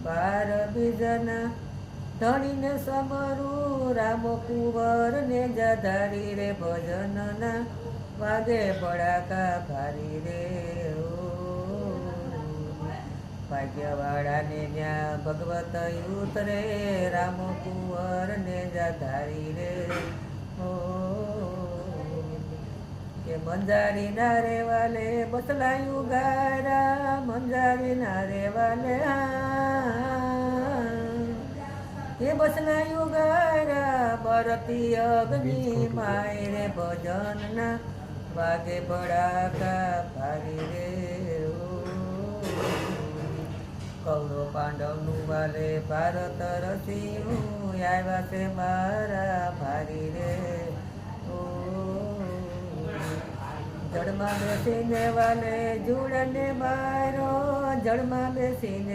બાર બીજના ધણીને સમરું રામ કુંવર ને જાધારી રે ભજનના વાગે બળાકા ભારી રે ભાગ્યવાળાને ન્યા ભગવત ઉતરે રામ કુંવર ને જાધારી રે કે મંજારી ના રે વાલે બસલાયું ગારા મંજારી ના રે વાલે એ બસલાયું ગારા બરતી અગ્નિ માય રે ભજન ના વાગે બળાકા ભારી રે કૌરવ પાંડવનું વાલે ભારત રસીનું આવ્યા છે મારા ભારી રે જળમાં બેસીને વાલે જુડને મારો જળમાં બેસીને